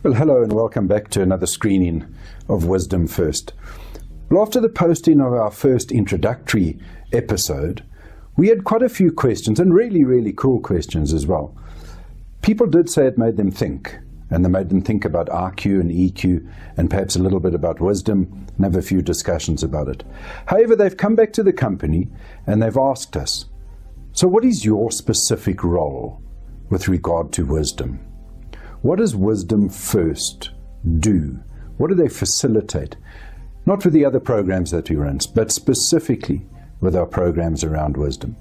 Well, hello and welcome back to another screening of Wisdom First. Well, after the posting of our first introductory episode, we had quite a few questions, and really cool questions as well. People did say it made them think, and they made them think about RQ and EQ, and perhaps a little bit about wisdom, and have a few discussions about it. However, they've come back to the company and they've asked us, so what is your specific role with regard to wisdom? What does Wisdom First do? What do they facilitate? Not with the other programs that we run, but specifically with our programs around wisdom.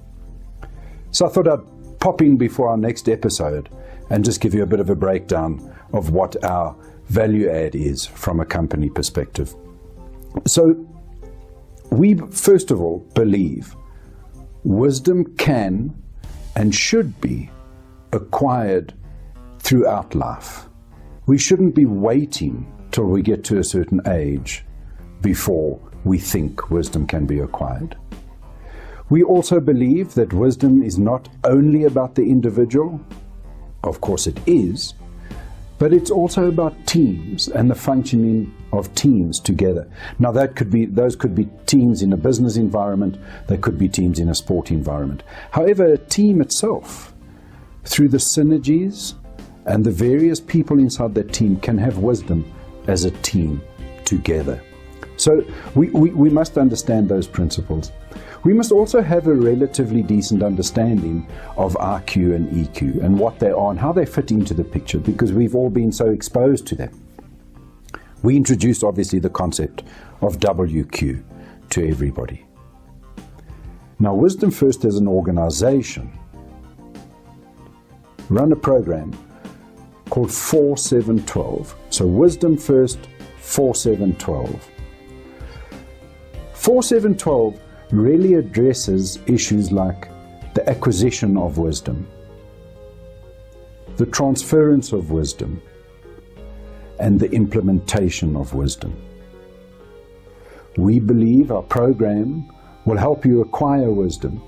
So I thought I'd pop in before our next episode and just give you a bit of a breakdown of what our value add is from a company perspective. So we, first of all, believe wisdom can and should be acquired throughout life. We shouldn't be waiting till we get to a certain age before we think wisdom can be acquired. We also believe that wisdom is not only about the individual, of course it is, but it's also about teams and the functioning of teams together. Now those could be teams in a business environment, they could be teams in a sport environment. However, a team itself, through the synergies and the various people inside that team, can have wisdom as a team together. So we must understand those principles. We must also have a relatively decent understanding of RQ and EQ and what they are and how they fit into the picture, because we've all been so exposed to them. We introduced obviously the concept of WQ to everybody. Now, Wisdom First as an organization run a program called 4712. So Wisdom First 4712. 4712 really addresses issues like the acquisition of wisdom, the transference of wisdom, and the implementation of wisdom. We believe our program will help you acquire wisdom.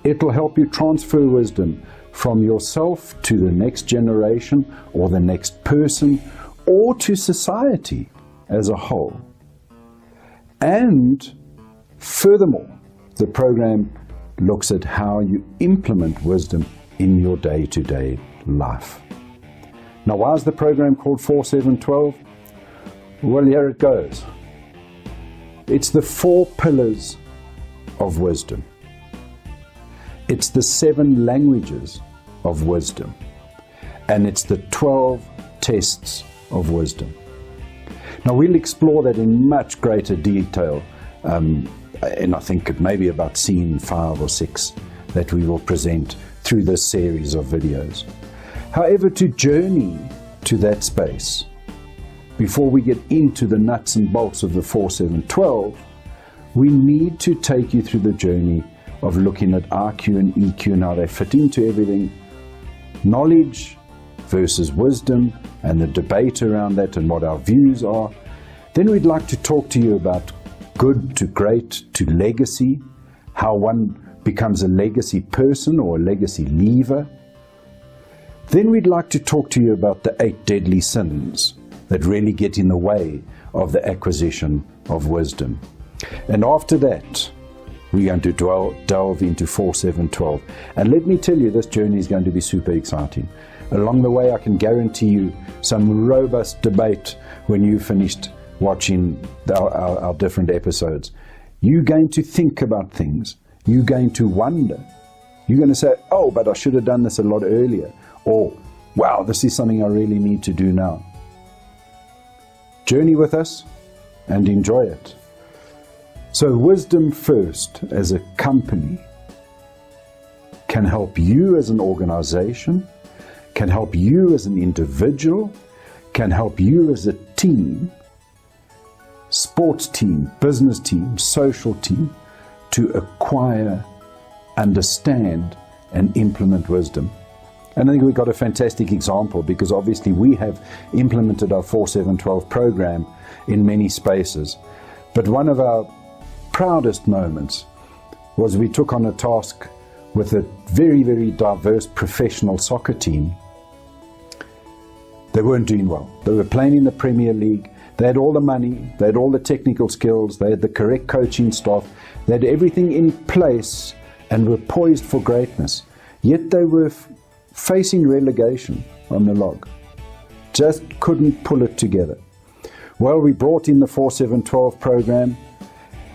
It will help you transfer wisdom from yourself to the next generation or the next person or to society as a whole. And furthermore, the program looks at how you implement wisdom in your day-to-day life. Now, why is the program called 4712? Well, here it goes. It's the 4 pillars of wisdom. It's the 7 languages of wisdom. And it's the 12 tests of wisdom. Now, we'll explore that in much greater detail, and I think it may be about scene 5 or 6 that we will present through this series of videos. However, to journey to that space, before we get into the nuts and bolts of the 4712, we need to take you through the journey of looking at RQ and EQ and how they fit into everything, knowledge versus wisdom, and the debate around that and what our views are. Then we'd like to talk to you about good to great to legacy, how one becomes a legacy person or a legacy leaver. Then we'd like to talk to you about the 8 deadly sins that really get in the way of the acquisition of wisdom. And after that, we're going to delve into 4712. And let me tell you, this journey is going to be super exciting. Along the way, I can guarantee you some robust debate when you've finished watching our different episodes. You're going to think about things. You're going to wonder. You're going to say, oh, but I should have done this a lot earlier. Or, wow, this is something I really need to do now. Journey with us and enjoy it. So Wisdom First as a company can help you as an organization, can help you as an individual, can help you as a team, sports team, business team, social team, to acquire, understand, and implement wisdom. And I think we've got a fantastic example, because obviously we have implemented our 4712 program in many spaces. But one of our proudest moments was we took on a task with a very, very diverse professional soccer team They weren't doing well. They were playing in the Premier League. They had all the money. They had all the technical skills. They had the correct coaching staff. They had everything in place and were poised for greatness. Yet they were facing relegation on the log. Just couldn't pull it together. Well, we brought in the 4-7-12 program,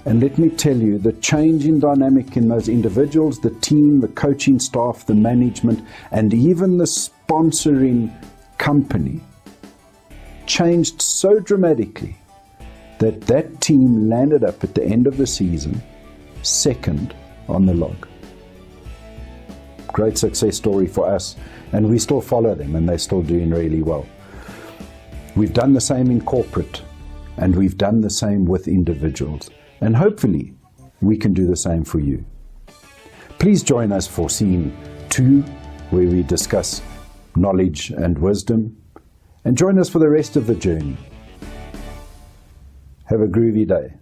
and let me tell you, the change in dynamic in those individuals, the team, the coaching staff, the management, and even the sponsoring company changed so dramatically that that team landed up at the end of the season second on the log. Great success story for us, and we still follow them, and they're still doing really well. We've done the same in corporate, and we've done the same with individuals, and hopefully we can do the same for you. Please join us for Scene 2, where we discuss knowledge and wisdom, and join us for the rest of the journey. Have a groovy day.